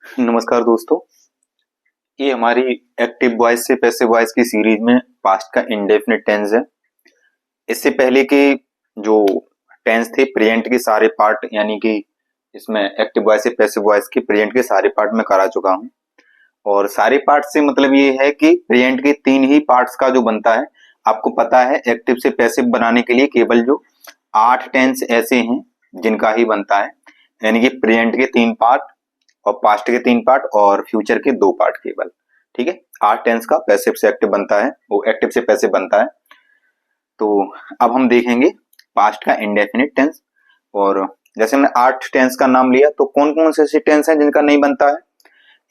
नमस्कार दोस्तों। ये हमारी एक्टिव वॉइस से पैसिव वॉइस की सीरीज में पास्ट का इंडेफिनिट टेंस है। इससे पहले के जो टेंस थे प्रेजेंट के सारे पार्ट, यानी कि इसमें एक्टिव वॉइस से पैसिव वॉइस के प्रेजेंट के सारे पार्ट में करा चुका हूँ। और सारे पार्ट से मतलब ये है कि प्रेजेंट के 3 ही पार्ट्स का जो बनता है। आपको पता है एक्टिव से पैसिव बनाने के लिए केवल जो 8 टेंस ऐसे हैं जिनका ही बनता है, यानी कि प्रेजेंट के 3 पार्ट और पास्ट के 3 पार्ट और फ्यूचर के 2 पार्ट केवल। ठीक है, 8 टेंस का पैसिव से एक्टिव बनता है, वो एक्टिव से पैसिव बनता है। तो अब हम देखेंगे पास्ट का इंडेफिनिट टेंस। और जैसे हमने 8 टेंस का नाम लिया, तो कौन कौन से ऐसे टेंस हैं जिनका नहीं बनता है,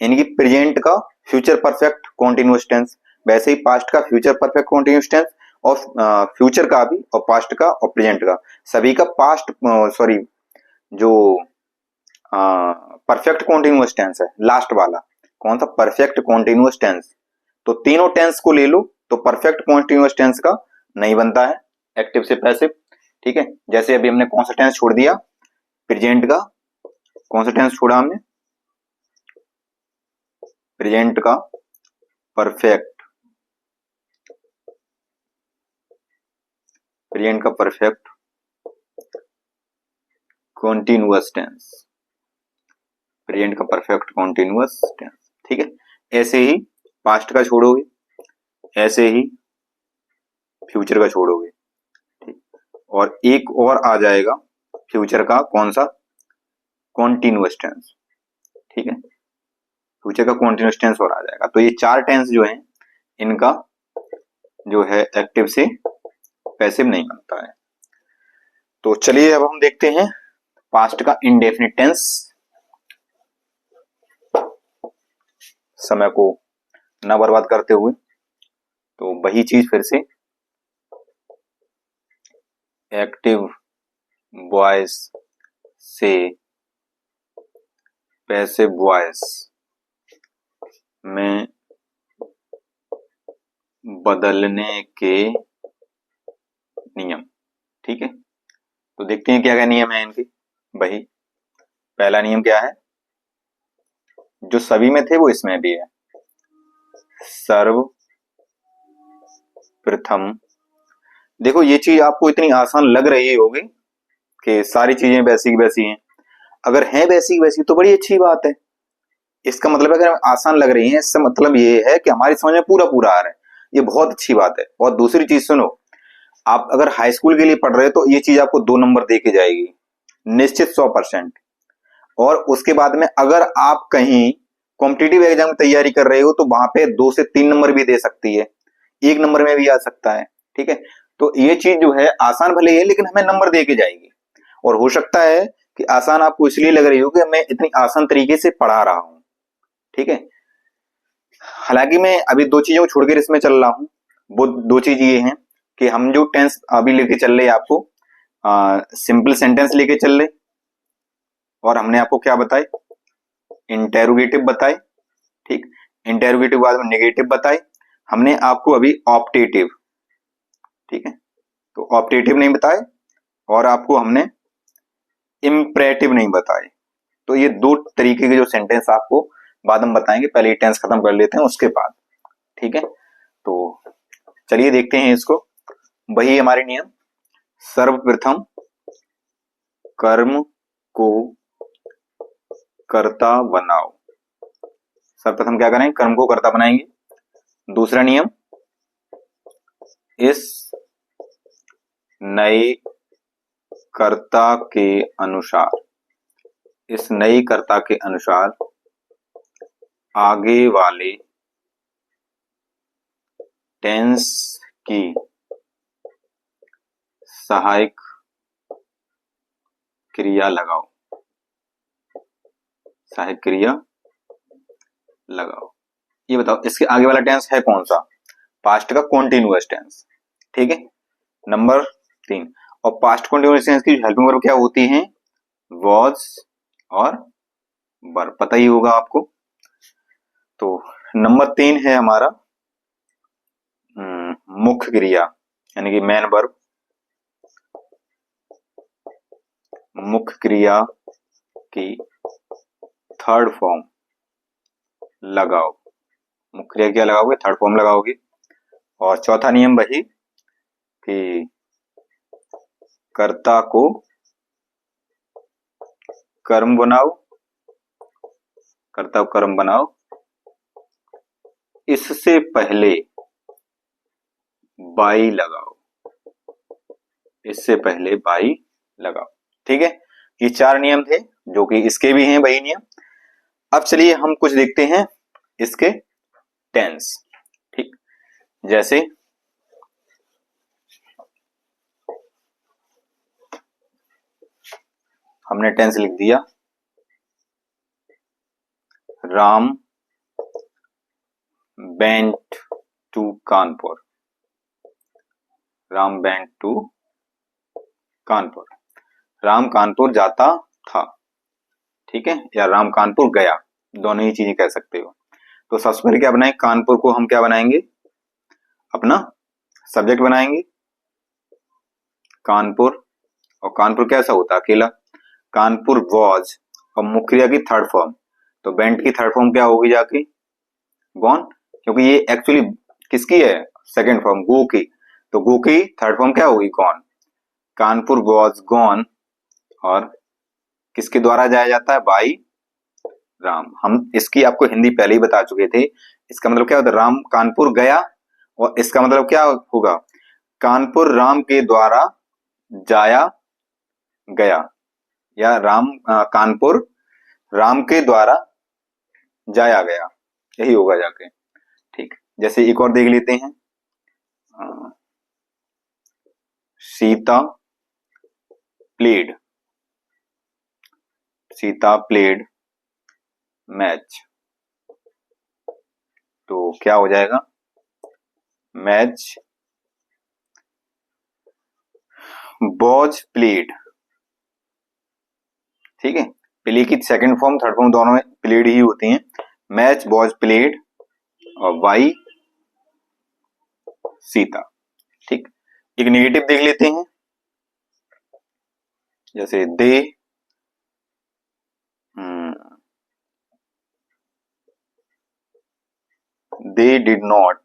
यानी कि प्रेजेंट का फ्यूचर परफेक्ट कॉन्टिन्यूअस टेंस, वैसे ही पास्ट का फ्यूचर परफेक्ट कॉन्टिन्यूअस टेंस, और फ्यूचर का भी, और पास्ट का और प्रेजेंट का, सभी का पास्ट सॉरी जो परफेक्ट कॉन्टिन्यूअस टेंस है लास्ट वाला, कौन सा, परफेक्ट कॉन्टिन्यूअस टेंस। तो तीनों टेंस को ले लो तो परफेक्ट कॉन्टिन्यूअस टेंस का नहीं बनता है एक्टिव से पैसिव। ठीक है, जैसे अभी हमने कौन सा टेंस छोड़ दिया, प्रेजेंट का। कौन सा टेंस छोड़ा हमने, प्रेजेंट का परफेक्ट, प्रेजेंट का परफेक्ट कॉन्टिन्यूअस टेंस, प्रेजेंट का परफेक्ट कॉन्टिन्यूअस टेंस। ठीक है, ऐसे ही पास्ट का छोड़ोगे, ऐसे ही फ्यूचर का छोड़ोगे। ठीक, और एक और आ जाएगा फ्यूचर का, कौन सा, कॉन्टिन्यूअस टेंस। ठीक है, फ्यूचर का कॉन्टिन्यूअस टेंस और आ जाएगा। तो ये 4 टेंस जो हैं इनका जो है एक्टिव से पैसिव नहीं बनता है। तो चलिए अब हम देखते हैं पास्ट का इंडेफिनिट टेंस। समय को ना बर्बाद करते हुए, तो वही चीज फिर से, एक्टिव वॉइस से पैसिव वॉइस में बदलने के नियम। ठीक है, तो देखते हैं क्या क्या नियम है इनके। वही पहला नियम क्या है, जो सभी में थे वो इसमें भी है। सर्वप्रथम, देखो ये चीज आपको इतनी आसान लग रही होगी कि सारी चीजें वैसी की वैसी हैं। अगर है वैसी की वैसी तो बड़ी अच्छी बात है। इसका मतलब अगर आसान लग रही है, इसका मतलब ये है कि हमारी समझ में पूरा पूरा आ रहा है, ये बहुत अच्छी बात है। और दूसरी चीज सुनो, आप अगर हाई स्कूल के लिए पढ़ रहे हो तो ये चीज आपको 2 नंबर दे के जाएगी निश्चित 100%। और उसके बाद में अगर आप कहीं कॉम्पिटिटिव एग्जाम की तैयारी कर रहे हो तो वहां पे 2 से 3 नंबर भी दे सकती है, 1 नंबर में भी आ सकता है। ठीक है, तो ये चीज जो है आसान भले ही है लेकिन हमें नंबर दे के जाएगी। और हो सकता है कि आसान आपको इसलिए लग रही हो कि मैं इतनी आसान तरीके से पढ़ा रहा हूं। ठीक है, हालांकि मैं अभी 2 चीजों को छोड़कर इसमें चल रहा हूं। वो 2 चीज ये हैं कि हम जो टेंस अभी लेके चल रहे हैं आपको सिंपल सेंटेंस लेके चल रहे, और हमने आपको क्या बताए, इंटेरोगेटिव बताए। ठीक, इंटेरोगेटिव बाद में नेगेटिव बताए। हमने आपको अभी ऑप्टेटिव, ठीक है, तो ऑप्टेटिव नहीं बताए, और आपको हमने इम्परेटिव नहीं बताए। तो ये 2 तरीके के जो सेंटेंस आपको बाद हम बताएंगे, पहले ये टेंस खत्म कर लेते हैं उसके बाद। ठीक है, तो चलिए देखते हैं इसको। वही हमारे नियम, सर्वप्रथम कर्म को कर्ता बनाओ। सर्वप्रथम क्या करें, कर्म को कर्ता बनाएंगे। दूसरा नियम, इस नए कर्ता के अनुसार, इस नए कर्ता के अनुसार आगे वाले टेंस की सहायक क्रिया लगाओ, सहायक क्रिया लगाओ। ये बताओ इसके आगे वाला टेंस है कौन सा, पास्ट का कॉन्टिन्यूअस टेंस। ठीक है, नंबर 3। और पास्ट कॉन्टिन्यूअस टेंस की हेल्पिंग वर्ब क्या होती हैं, वॉज और वर, पता ही होगा आपको। तो नंबर 3 है हमारा मुख्य क्रिया, यानी कि मेन वर्ब। मुख्य क्रिया की थर्ड फॉर्म, लगाओ, मुख्य क्रिया क्या लगाओगे, थर्ड फॉर्म लगाओगे। और चौथा नियम वही कि कर्ता को कर्म बनाओ, कर्ता को कर्म बनाओ, इससे पहले बाई लगाओ, इससे पहले बाई लगाओ। ठीक है, ये 4 नियम थे जो कि इसके भी हैं वही नियम। अब चलिए हम कुछ देखते हैं इसके टेंस। ठीक, जैसे हमने टेंस लिख दिया, Ram went to Kanpur, Ram went to Kanpur, Ram Kanpur जाता था। ठीक है, या राम कानपुर गया, दोनों ही चीजें कह सकते हो। तो सबसे पहले क्या बनाएंगे, कानपुर को हम क्या बनाएंगे, अपना सब्जेक्ट बनाएंगे कानपुर। और कानपुर कैसा होता है, अकेला। कानपुर वॉज, और मुख्य क्रिया की थर्ड फॉर्म, तो वेंट की थर्ड फॉर्म क्या होगी जाके, गॉन, क्योंकि ये एक्चुअली किसकी है, सेकंड फॉर्म गो की, तो गो की थर्ड फॉर्म क्या होगी, गॉन। कानपुर वॉज गॉन, और किसके द्वारा जाया जाता है, बाई राम। हम इसकी आपको हिंदी पहले ही बता चुके थे। इसका मतलब क्या होता है, राम कानपुर गया, और इसका मतलब क्या होगा, कानपुर राम के द्वारा जाया गया, या कानपुर राम के द्वारा जाया गया, यही होगा जाके। ठीक, जैसे एक और देख लेते हैं, Sita played, Sita played match, तो क्या हो जाएगा, मैच वॉज प्लेड। ठीक है, प्ले की सेकंड फॉर्म थर्ड फॉर्म दोनों में प्लेड ही होती हैं। मैच वॉज प्लेड और बाई सीता। ठीक, एक नेगेटिव देख लेते हैं, जैसे they did not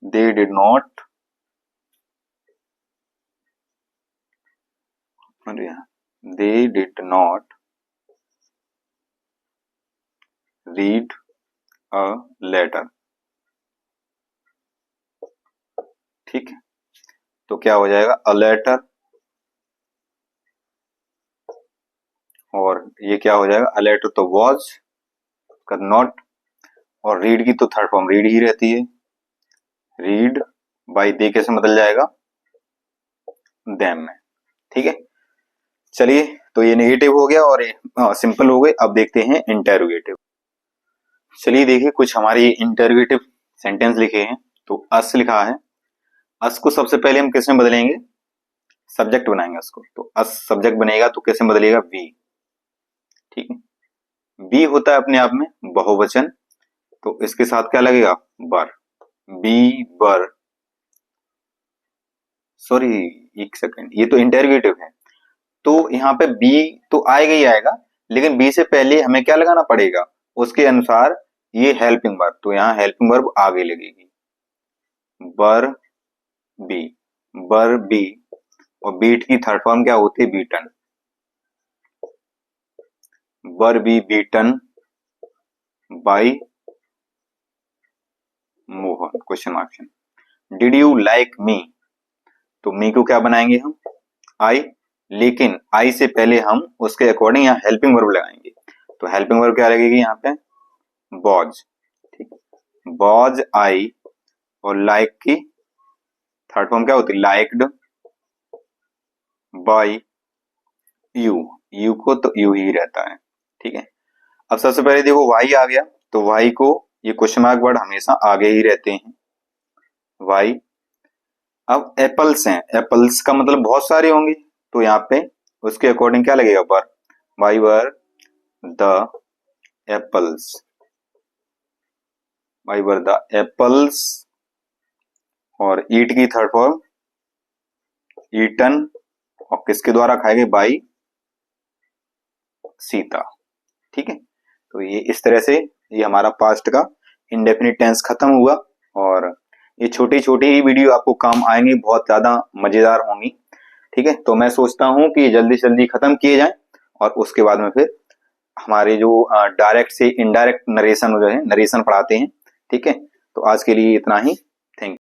they did not they did not read a letter। ठीक है, तो क्या हो जाएगा, a letter, और ये क्या हो जाएगा, a letter तो was का not, और read की तो थर्ड फॉर्म read ही रहती है, read बाई दे कैसे बदल जाएगा, them में। ठीक है, चलिए, तो ये नेगेटिव हो गया और सिंपल हो गए। अब देखते हैं इंटेरोगेटिव। चलिए देखिए, कुछ हमारे इंटेरोगेटिव सेंटेंस लिखे हैं। तो अस लिखा है, अस को सबसे पहले हम किसमें बदलेंगे, सब्जेक्ट बनाएंगे उसको, तो अस सब्जेक्ट बनेगा तो कैसे बदलेगा, वी। ठीक है, बी होता है अपने आप में बहुवचन, तो इसके साथ क्या लगेगा, बर, बी बर, सॉरी एक सेकंड, ये तो इंटेरोगेटिव है, तो यहाँ पे बी तो आएगा ही आएगा, लेकिन बी से पहले हमें क्या लगाना पड़ेगा, उसके अनुसार ये हेल्पिंग वर्ब, तो यहाँ हेल्पिंग वर्ब आगे लगेगी, बर बी, बर बी, और बीट की थर्ड फॉर्म क्या होती है, बीटन, बर B beaten by Mohan, question mark. Did you like me, तो मी को क्या बनाएंगे हम, आई, लेकिन आई से पहले हम उसके अकॉर्डिंग यहाँ हेल्पिंग वर्ब लगाएंगे, तो हेल्पिंग वर्ब क्या लगेगी यहाँ पे, बॉज। ठीक, बॉज आई, और लाइक की थर्ड फॉर्म क्या होती है, लाइक्ड बाई यू, यू को तो यू ही रहता है। ठीक है, अब सबसे पहले देखो वाई आ गया, तो वाई को, ये क्वेश्चन मार्क वर्ड हमेशा आगे ही रहते हैं, वाई। अब एप्पल्स हैं, एप्पल्स का मतलब बहुत सारे होंगे, तो यहाँ पे उसके अकॉर्डिंग क्या लगेगा, पर why were the apples, why were the apples, और ईट की थर्ड फॉर्म ईटन, और किसके द्वारा खाए गए, बाई सीता। ठीक है, तो ये इस तरह से ये हमारा पास्ट का इंडेफिनिट टेंस खत्म हुआ। और ये छोटी छोटी ही वीडियो आपको काम आएंगी, बहुत ज्यादा मजेदार होंगी। ठीक है, तो मैं सोचता हूँ कि जल्दी से जल्दी खत्म किए जाएं और उसके बाद में फिर हमारे जो डायरेक्ट से इनडायरेक्ट नरेशन जो है नरेशन पढ़ाते हैं। ठीक है, तो आज के लिए इतना ही। Thank you.